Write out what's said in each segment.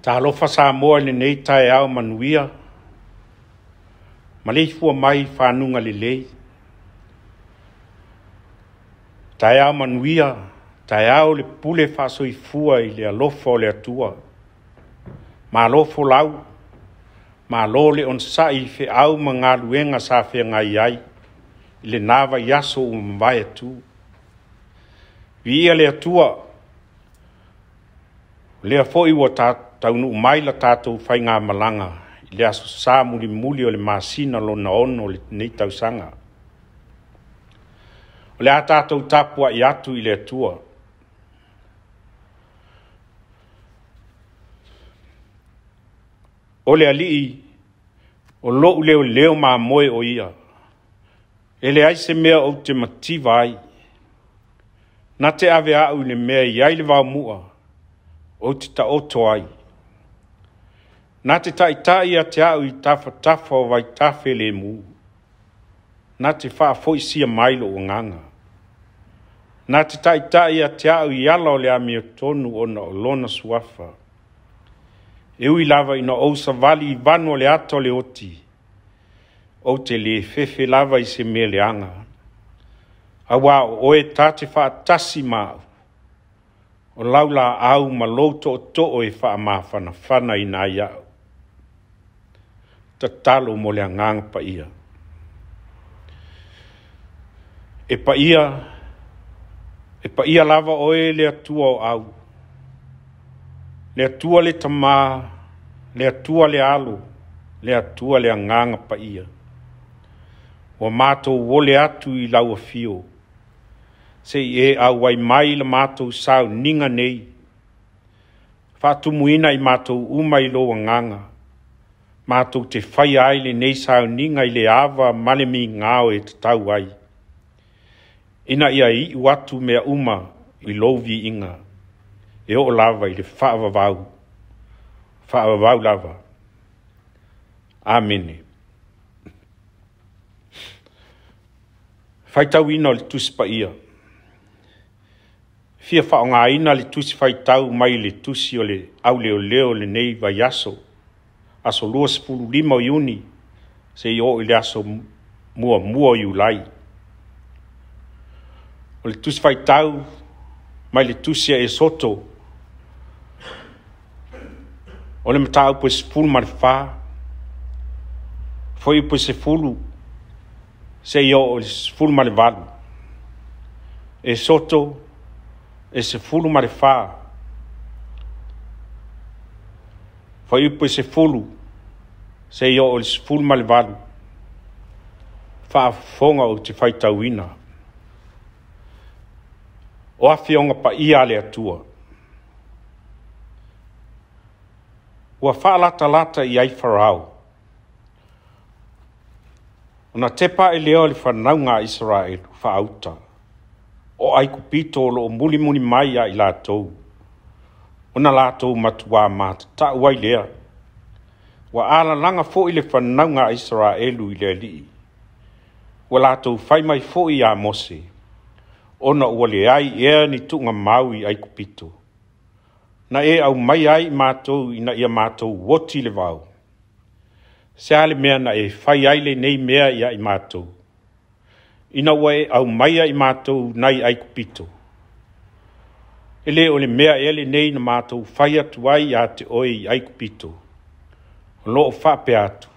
Talofa Samoa le nei Taeao manuia. Malei fua mai whanunga le lei. Taeao manuia. Taeao le pule whasoi fua i le alofa o le atua. Ma alofo lau. Ma alo le on sai fe au ma ngā luenga sa fe ngai ai. I le nava yaso umwai atu. Via le atua. Lea foi wa taunu mai la tātou whai ngā malanga. I le aso sā muli o le māsina lo na ono le nei tausanga. O le a tātou tapua i atu i le atua. O le alii, o lou leo mā moe o ia. E le aise mea o te mativa ai. Na te ave au le mea iai le wau mua. O te ta oto ai. Nā te taitai a te au i tafa o Waitafe le mu. Nā te wha foi sia mailo o nganga. Nā te taitai a te au i ala o le amia tonu o na o lona suafa. E ui lava ina o sa vali i vanu o le ato le oti. O te le fefe lava i se me le anga. Awa o e tate wha tasi mau. O laula au ma loto o to e wha ma whana i nā iau. Ta talo mo le ngang pa ia. E pa ia lava o e le atua o au. Le atua le tamā, le atua le alu, le atua le nganga pa ia. O mātou wole atu i laua fio. Se e au wai mai la mātou sau ninga nei. Whātu muina i mātou umai loa nganga. Mātou te whai ai le nei sau ninga i le awa malemi ngāo e te tau ai. Ina ia i watu mea uma i lovi inga. E o lava i le whaavavau. Whaavavau lava. Amene. Whaitau ina le tuspa ia. Fia whao ngā ina le tusi whaitau mai le tusi o le au leo le nei vai aso. Aso lua sepulu lima o iuni. Se i o i le aso mua i ulai. O le tusi whaitau mai le tusi e soto. O le matau po se fulu ma le wha. Foi po se fulu. Se i o le fulu ma le valu. E soto. E se fulu ma le wha. Foi po se fulu. Se i o le fulu ma le valu. Wha fonga o te whaitauina. O awhionga pa ia le atua. Ua whaalata i ai wharau. Ona tepa e leo le whanaunga Israel whaauta. O ai kupito lo muli mai a i lātou. Ona lātou matua mata ta uai lea. Wa ala langa fo i le whanaunga Israelu i le li. Wa lātou whai mai fo i a Mose. Ona ua le ai ea ni tunga maui ai kupito. Na e au mai ai mātou ina ia mātou woti le vau. Se ale mea na e whai ai le nei mea ia i mātou. Ina ua e au mai ai mātou nai ai kupito. Ele o le mea ele nei na mātou whai atu ai a te oi ai kupito. O loo whape atu.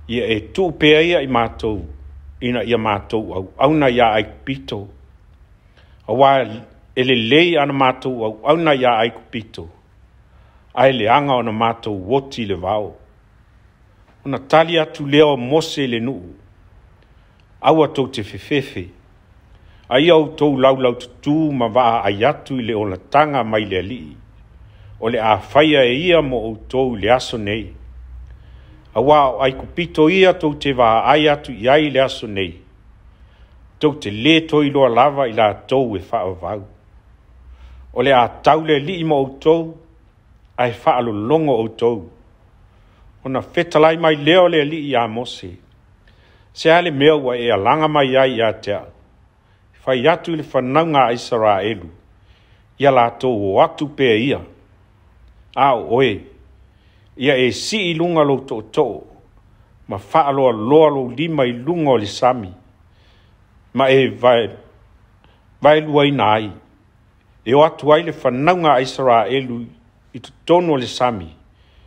Ia e tu pea ia i mātou ina ia mātou au auna ia ai kupito. Awa ele lei ana mātou au auna ia ai kupito. Ai le anga o na mātou woti le vau. Ona tali atu leo Mose le nuu. Aua tau te fefefe. Ai au tau lau tutu ma waa ai atu i le ona tanga mai le alii. O le a whaia e ia mo au tau le aso nei. Awa ai kupito ia tau te waa ai atu i ai le aso nei. Tau te le toi loa lava i la tau e wha vau. O le a tau le li mo au tau, ai wha alo longo au tau. Ona fetalai mai leo le li i a Mose. Se ale mea ua e alanga mai ai i a tea. Whai atu i le whanaunga Israelu. Ia la tau o atu pea ia. Ao oe, ia e si I lunga lo to, ma wha aloa loa lo lima I lunga o le sami, ma e vai lua ina ai, e o atu ai le whanaunga a Israelu I tu tono o le sami,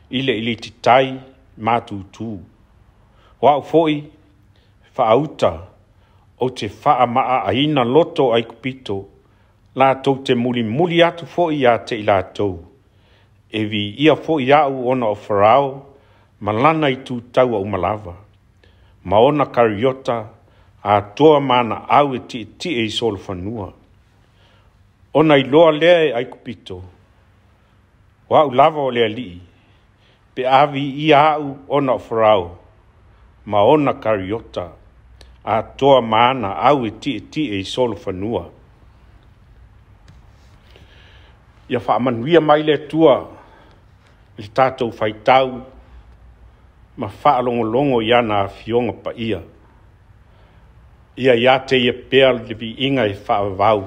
ile ili titai mātutu. Wau foi, whaauta, o te wha maa a ina loto ai kupito, la tau te muli atu foi a te ila tau. E vi ia foi au ona o wharao, malana I tu tau au malava. Maona kariota, a toa mana au e ti e solo whanua. Ona I loa lea ai kupito. Wau lava o lea lii. Pe avi ia au ona o wharao. Maona kariota, a toa mana au e ti e solo whanua. Ia whaamanuia mai le tua, le tātou whaitau, ma whaalongolongo ia na fionga pa ia. Ia te ia pēr le vi inga e whaavau.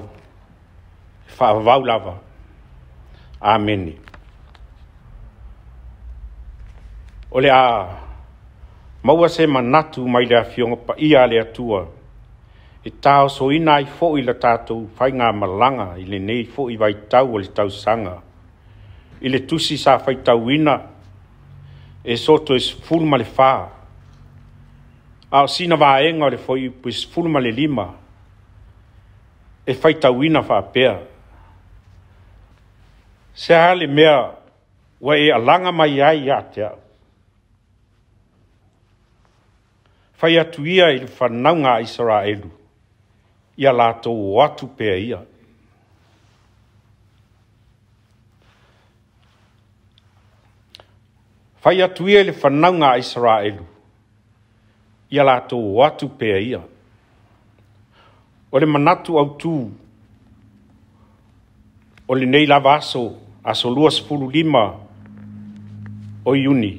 Whaavau lava. Amene. Ole a maua se manatu mai le fionga pa ia le atua. E tau so ina I fo I la tātou whainga malanga I le nei fo I vai tau o le tau sanga. I le tusi sa whai tau ina e soto es fulma le wha. Ao sina vaenga le fo I pues fulma le lima. E whai tau ina wha pēr. Se hale mea wa e alanga mai ai atea. Whai atu ia I le whanaunga Israelu. Ia lātou watu pēr ia. Whai atu ia le whanaunga Israelu. Ia lātou watu pēr ia. O le manatu au tū. O le nei lava aso lua 15 o iuni.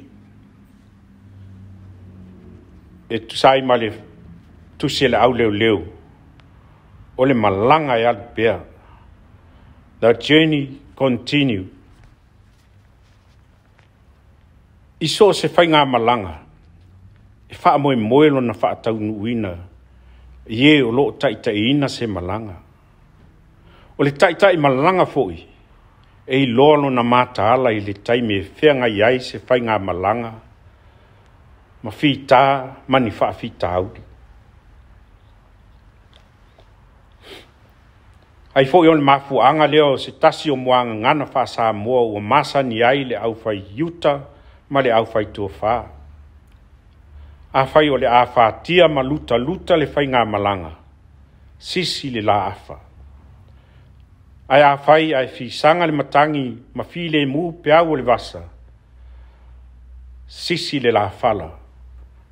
E tusai ma le tusi le au leo. O le malanga e alpea. The journey continue. Iso se whainga malanga. E wha moe lo na wha tau nuina. Ie o lo taitaina se malanga. O le taitai malanga foi. E I lolo na mata ala I le taime e whenga iai se whainga malanga. Ma whita, mani wha whita audi. Ai foi on mafuanga leo se tasi o moanga ngana wha Samoa o masa ni ai le au whai yuta ma le au whai tua wha. A whai o le a whatia ma luta le whainga malanga. Sisi le la afa. Ai a whai ai fisanga le matangi ma file mu pe au le vasa. Sisi le la fala.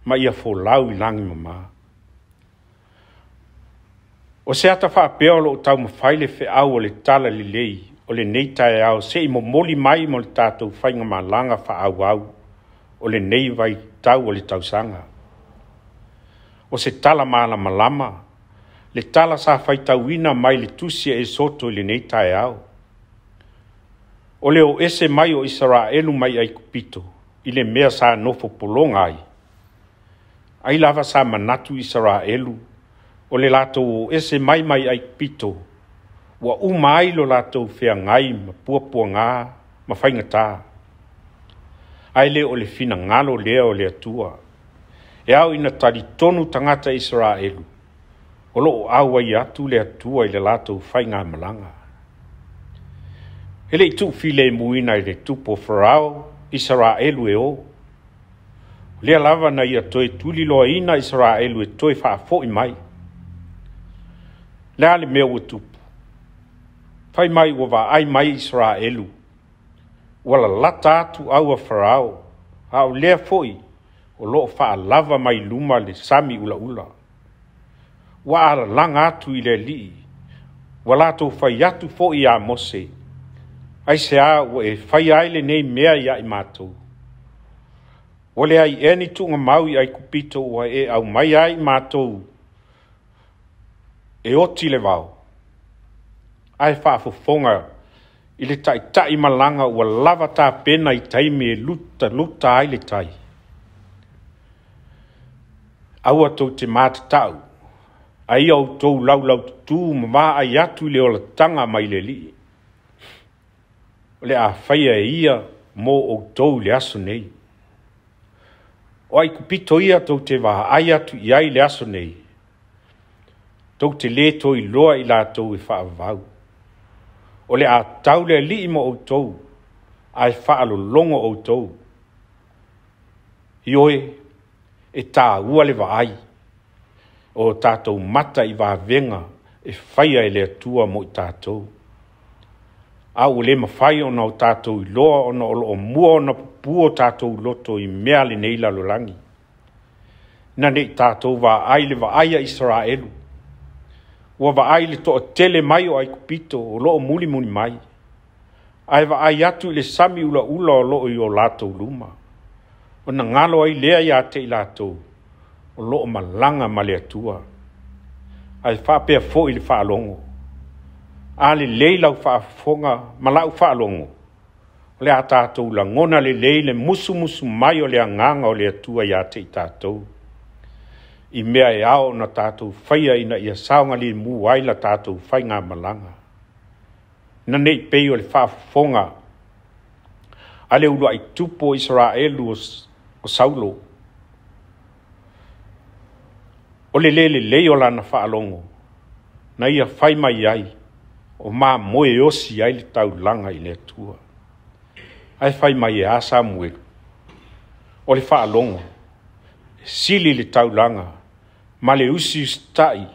Ma ia fo lau I langi mama. O se ata wha peo lo tau mawhaile fe au o le tala li lei, o le nei Taeao se I mo moli mai mo le tātou whainga malanga wha au, o le nei vai tau o le tausanga. O se tala maala malama, le tala sa whai tauina mai le tusia e soto le nei Taeao. O le o ese mai o Israelu mai ai kupito, I le mea sa nofo polonga ai. Ai lava sa manatu Israelu, o le lato ese mai ai pito, wa umai lo lato fea ngai ma puapua ngā, ma whaingata. Ai le o le fina ngalo lea o le atua. E au ina tari tonu tangata Israelu, o lo au ai atu le atua I le lato whainga malanga. Ele I tu file muina I le tupo Farao, Israelu e o. Lea lava na ia toe tuli loa ina Israelu e toe wha fo I mai. Lea le mea ua tupu. Whai mai ua wa ai mai Israelu. Wala lata atu au a Farao. Au lea foi. O loo wha lava mai luma le sami ula ula. Wa ala langa atu I le lii. Wala to whai atu foi a Mose. Ai se a ua e whai aile nei mea ia I mātou. Wale ai eni tunga maui ai kupito ua e au mai ai mātou. E oti le vau. Ai whaafofonga I le tai malanga ua lava tā pena I taimi e luta ai le tai. Aua tau te mātatau. Ai au tau lau tū ma ai atu le ola tanga mai le li. O le a whaia e ia mō o tau le aso nei. O ai kupito ia tau te waha ai atu I ai le aso nei. Tau te le toi loa I la tau e whaavau. O le a tau le li mo o tau. Ai whaalo longo o tau. Ioe e tā ua le waai. O tātou mata I venga e whaia e le atua mo I tātou. Au le mawhai ona o tātou I loa ona o mua ona pua tātou loto I mea le neila lo langi. Na ne tātou waai le waaia Israelu. Ua waai le toa tele mai o ai kupito o loo muli mai. Ai waai atu I le sami ula o loo I o lātou luma. O na ngalo ai lea ia te I lātou. O loo malanga ma le atua. Ai whapea fo I le whaalongo. A le leilau whaafonga malau whaalongo. O le a tātou la ngona le leile musu mai o le anganga o le atua ia te I tātou. I mea e ao na tātou whaia ina ia saonga li mu ai la tātou whainga malanga. Na nei pei o le whaafonga. A le ulu ai tupo Israelu o Saulo. O le lei o lana whaalongo. Na ia whai mai ai. O mā moe osi ai le tau langa I le atua. Ai whai mai e a Samuel. O le whaalongo. E sili le tau langa. Ma le usi stai.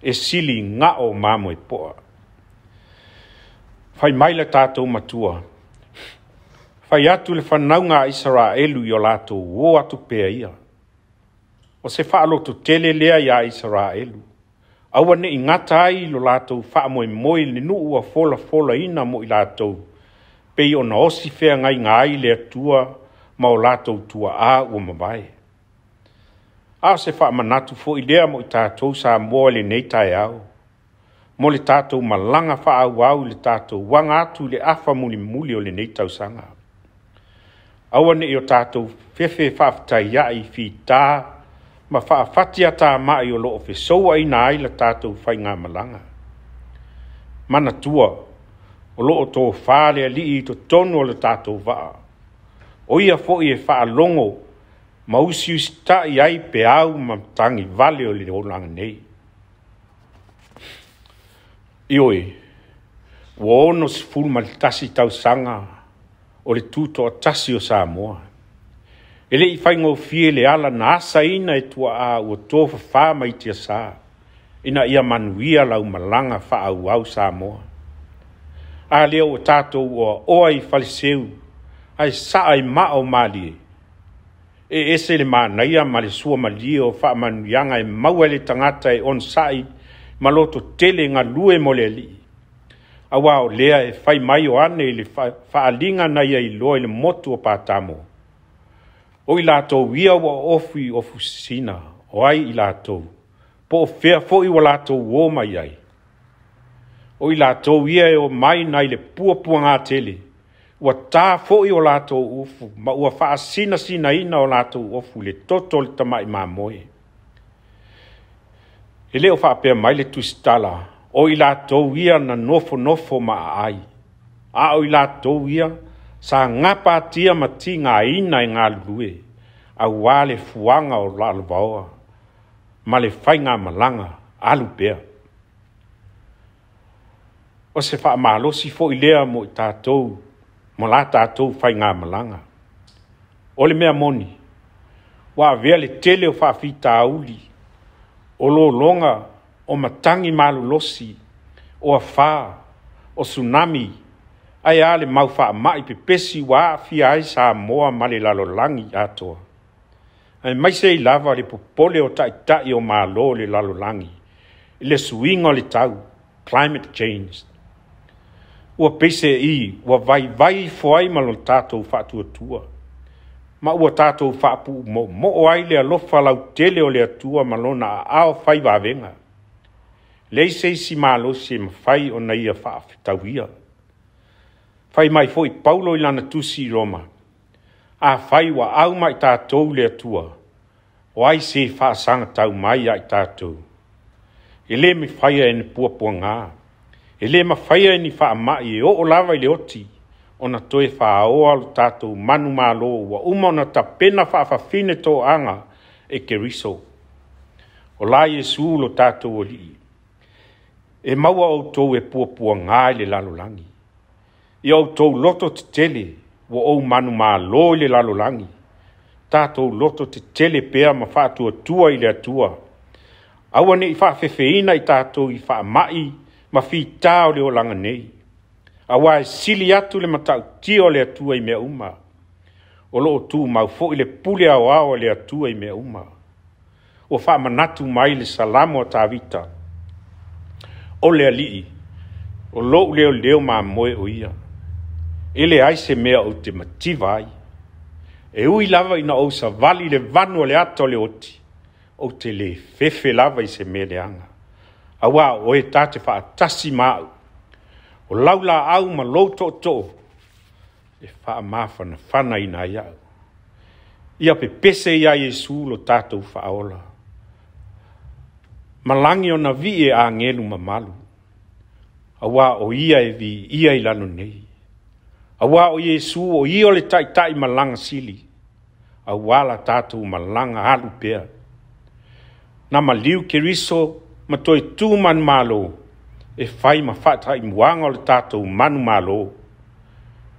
E sili ngā o mā moe poa. Whai mai le tātou matua. Whai atu le whanaunga Israelu I o lātou o atu pēa ia. O se whaaloto tele lea ia Israelu. Aua ne I ngata ai lo lātou whaamoe le nuu a fola ina mo I lātou. Pei o na osi whea ngai ngai le atua ma o lātou tua a ua mawai. A se whaamanatu fo I lea mo I tātou Samoa le nei Taeao. Mo le tātou malanga whaau le tātou wanga atu le afa muli o le nei tausanga. Aua ne I o tātou whewhe whaafitai ai fi tā. Ma whaafatia tā mai o loo whesoa ina ai la tātou whainga malanga. Mana tua, o loo tō whāle li I to tonu o le tātou waa. O ia fo I e whaalongo, ma usi tai ai pe au ma tangi vale o le olanga nei. Ioe, wo ono si fulma le tasi tau sanga o le tuto o tasi o Samoa. Ele I whaingo fie le ala na asa ina e tua a ua tōwha whāma I tia sā. Ina ia manuia lau malanga wha au Samoa. A leo o tātou oa I whaliseu. Ai sa ai mao malie. E ese le mānaia ma le sua malie o wha manuianga e maua le tangata e on sai. Maloto tele ngā lue mo le li. A wao lea e whai mai o ane le whaalinga na ia I loa le motu o pātamo. O I lātou ia wa ofu sina, o ai I lātou. Po o whea fo I wa lātou o mai ai. O I lātou ia e o mai nai le pua ngā tele. Ua tā fo I o lātou ufu, ma ua wha sina ina o lātou ofu le toto le tamai mā moe. E leo wha pēr mai le tuistala, o I lātou ia na nofo ma ai. A o I lātou ia, sa ngapa tia mati ngā ina I ngā lue, a wale fuanga o lalvaoa, ma le whainga malanga, alu pea. O se wha malosi fo I lea mo I tātou, mo la tātou whainga malanga. O le mea moni, wa vea le tele o wha whita auli, o lo longa, o matangi malu losi, o a wha, o tsunami, ai ale mau wha mai pe pesi wa fia ai Samoa ma le lalo langi atoa. Ai mai se I lava le popole o tai o malo le lalo langi. I le suinga o le tau, climate change. Ua pese I, ua vai foai malo tātou whaatua tua. Ma ua tātou whaapu mo ai le alofa lau tele o le atua malona a ao whai wavenga. Lei se si malo se mawhai o na ia whaafitauia. Fai mai foi Paulo i lana tusi Roma. A fai wa au mai tātou le atua. O ai se whaasanga tau mai ai tātou. E le me whaia e ni puapua ngā. E le ma whaia e ni wha mai e o lava i le oti. O na toe wha aoa lu tātou manu malo wa uma o na ta pena wha whawhine tō anga e ke riso. O la Yesu lo tātou o li. E maua o tō e puapua ngā i le lalolangi. I au tō loto te tele wa o manu malo i le lalolangi. Tātou loto te tele pea ma whātua tua i le atua. Awane i whaafewheina i tātou i wha mai ma whi tāo le o langa nei. Awa e sili atu le matau tio le atua i mea uma. O loo tū mau fo i le pule au au le atua i mea uma. O wha manatu mai le salamo a tāwita. O le alii. O loo leo ma moe o ia. Ele ai se mea o te mativai. E ui lava ina o sa vali le vanu le ato le oti. O te le fefe lava i se mea le anga. Awa o e tate wha atasi mau. O laula au ma loto to. E wha mawhana whana ina iau. Ia pe pese ia Yesu lo tātou wha aola. Malangi o na vi e a ngelu mamalu. Awa o ia e vi ia i lano nei. Awa o Yesu o ia o le tai malanga sili. Awa la tātou malanga halu pea. Na maliu ke riso ma toi tū manu malo. E whai ma whata i muanga o le tātou manu malo.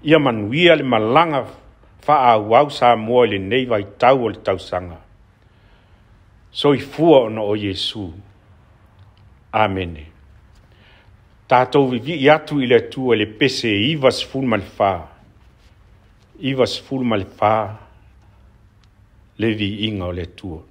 Ia manuia le malanga wha au sa mua le neiva i tau o le tausanga. So i fua ona o Yesu. Amene. Tātou vivi i atu i le tua le pese iwa sifuru ma le wha. Iwa sifuru ma le wha. Le vi inga o le tua.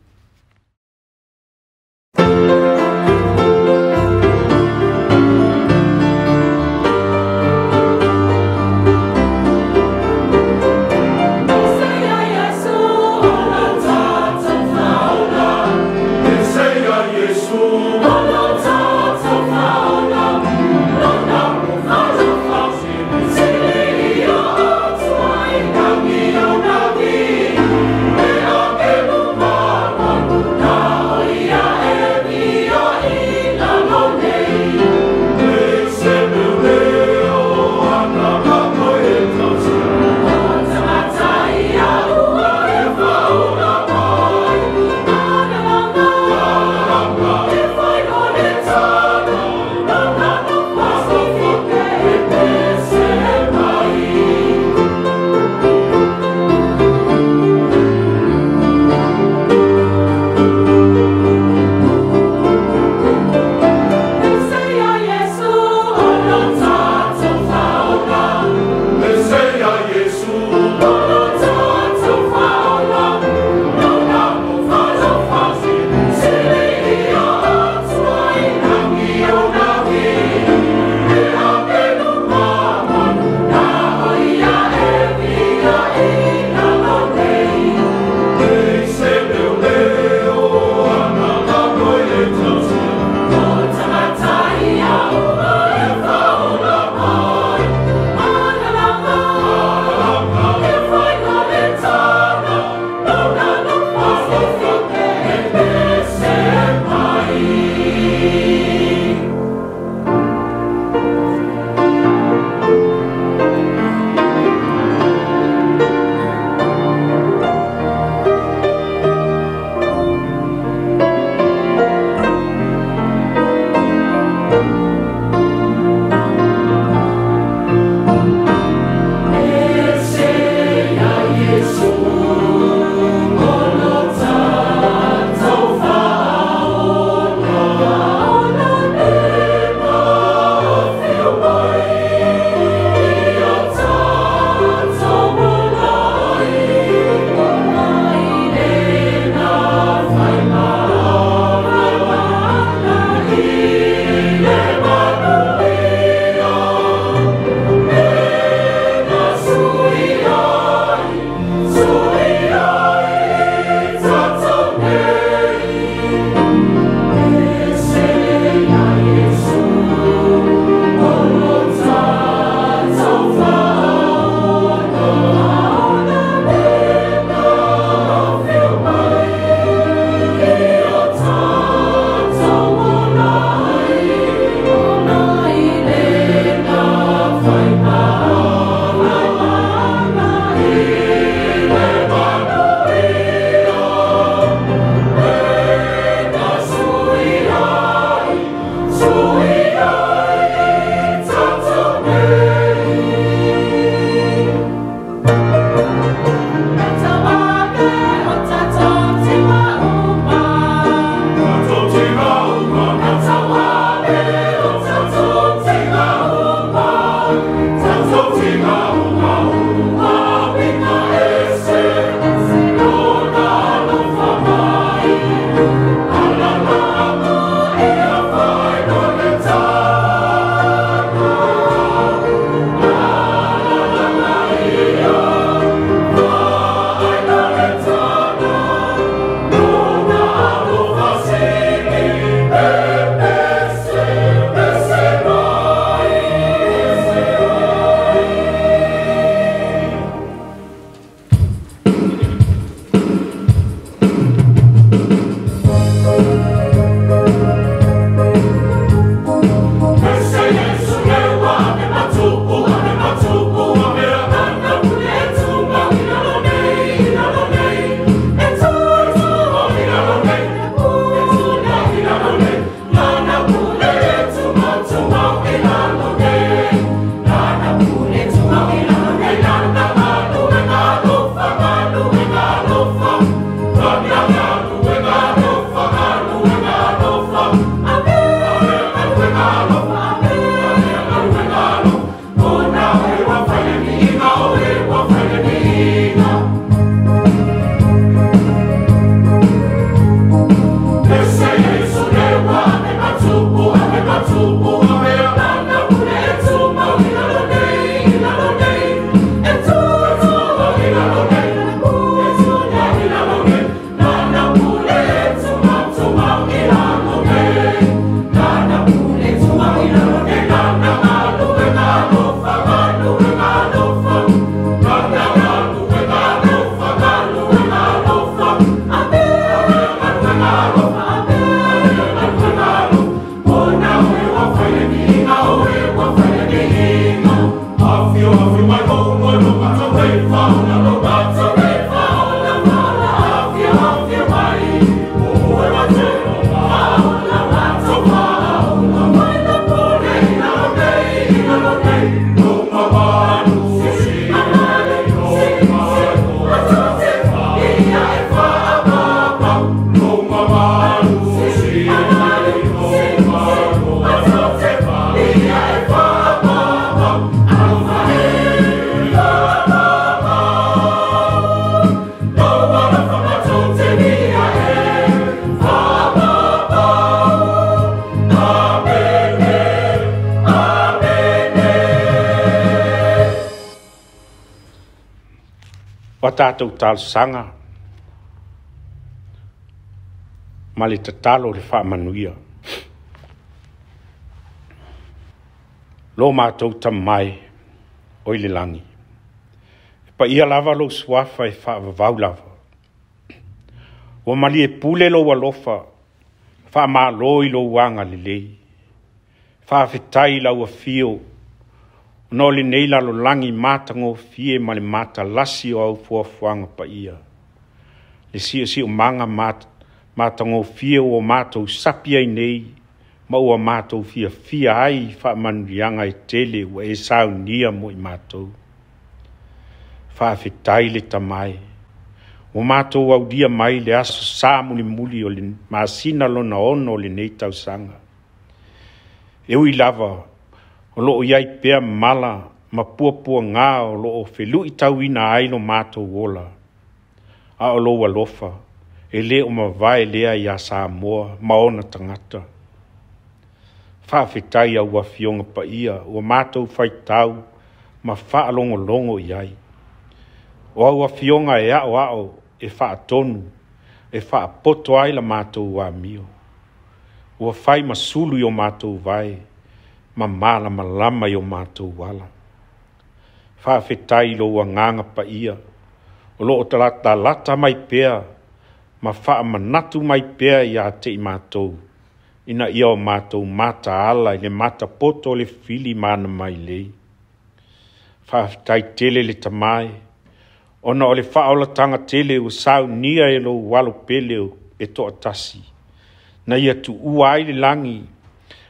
tātou talsanga. Ma le tatalo le whaamanuia. Lo mātou tamai o i le langi. Pa ia lava lo suafa e whaavavau lava. Wa mali e pule lo walofa, whaamalo i lo wanga le lei. Whaafetai lau a fio, no le nei la lo langi mātango fie ma le mata lasi o au fuafuanga pa ia. Le si o manga mātango fie o mātou sapia i nei, ma ua mātou fia ai whaamanuianga e tele wa e saunia mo i mātou. Whaafetai le tamai. O mātou au dia mai le aso sā muli o le māsina lona ono le nei tausanga. E ui lava, o loo iai pea mala, ma pua ngā o loo whelu i tau ina ailo mātou wola. A o loo alofa, e le o mawai lea i a Samoa, maona tangata. Whaafetai au wafionga pa ia, o mātou whaitau, ma whaalongo iai. O au wafionga e ao, e whaatonu, e whaapoto ai la mātou wa mio. Ua whai masulu i o mātou vai, ma mala malama i o mātou wala. Whaafetai lo ua nganga pa ia, o lo o lata mai pea, ma wha manatu mai pea i a te i mātou, ina ia o mātou mata ala i le mata poto le fili mana mai lei. Whaafetai tele le tamai, ona o le whaolatanga tele o Sauniga e lo walo pele e toa tasi. Na ia tu uai le langi,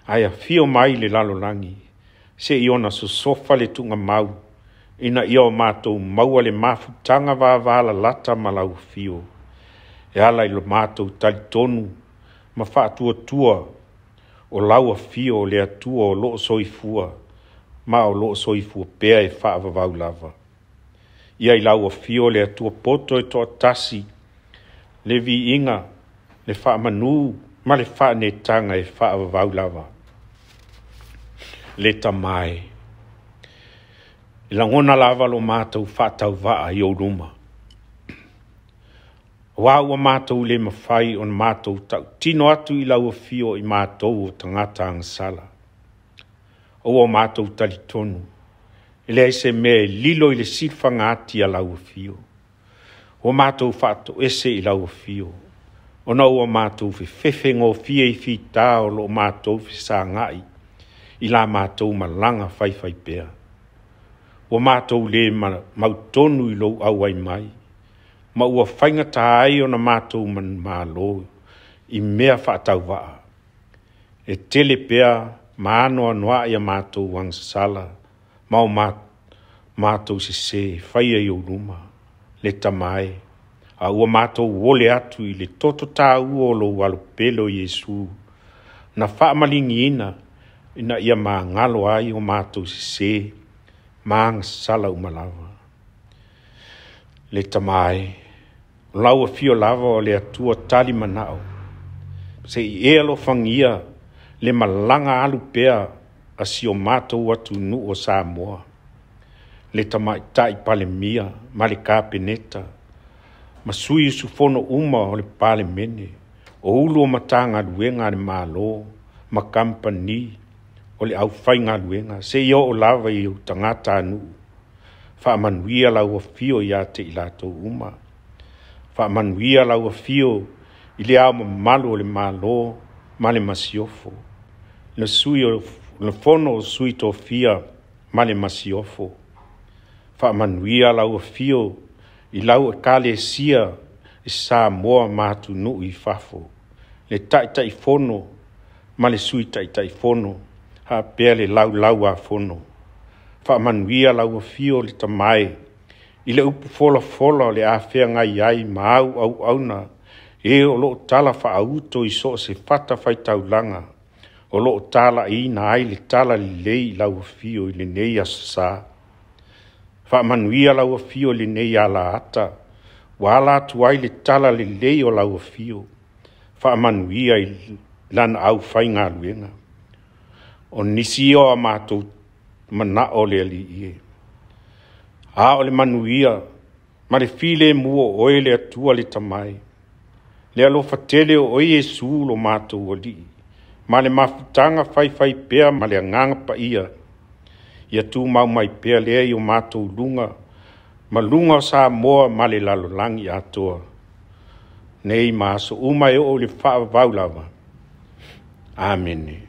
aia fio mai le lalo langi. Se iona so sofa le tunga mau, ina ia o mātou maua le mafutanga wāwala lata malau fio. E ala i lo mātou talitonu, ma whaatua o laua fio le atua o loo soifua, ma o loo soifua pea e whaavavau lava. Ia i laua fio le atua poto e toa tasi, le vi inga, le whaamanu, ma le whaanetanga e whaavavau lava. Le tamai. I langona lava lo mātou whaatau waa i o ruma. Wāua mātou le mawhai on mātou tau. Tino atu i laua fio i mātou o tangata angasala. O mātou talitonu. Ele ese me lilo i le silfanga ati a lau fio. O mātou whaato ese i lau fio. O na ua mātou fefe ngō fie i fita o lo mātou sa ngai. I la mātou malanga whai pea. O mātou le mautonu i lo au ai mai. Ma ua whainga tai o na mātou man mālo. I mea whaatau waa. E tele pea maano anoa i a mātou wangsala. Mau mātou se whaia i o ruma, le tamai, a ua mātou wole atu i le toto tā ua o lo walupelo Yesu, na whaamalingi ina ia mā ngalo ai o mātou se, maanga sala umalawa. Le tamai, laua fio lava o le atua tali manao, se i elo whangia, le malanga alu pea, a si o mātou atu nu o Samoa. Le tamai tai pale mia, ma le kāpeneta. Ma sui su fono uma o le pale mene. O ulu o matanga luenga le mālo, ma kampani, o le au whainga luenga. Se i o lava i o tangata anu. Whaamanuia lau a fio i ate i lato uma. Whaamanuia lau a fio i le au malu o le mālo, ma le masiofo. Le sui o le fono o sui to fia ma le masiofo. Whaamanuia lau a fio i lau e kale sia i Samoa mātu nu i fafo. Le tai fono ma le sui tai fono ha pea le lau a fono. Whaamanuia lau a fio le tamai i le upu fola le a fea ngai ai ma au auna e o lo tala whaauto i so se fata whaitaulanga. O lo tala i na ai le tala li lei lau fio i le nei asasa. Whaamanuia lau fio le nei ala ata. Wala tu ai le tala li lei o lau fio. Whaamanuia i lana au whainga luenga. O nisi o a mātou mana o le ali ie. A o le manuia Ma le file mua oe le atua le tamai. Le alofa tele o Yesu lo mātou o li. Ma le mafutanga fai pea ma le anganga pa ia. Ia tu mau mai pea lea i o mātou lunga. Ma lunga o Samoa ma le lalolangi atoa. Nei maso umai o le wha vaulawa. Amen.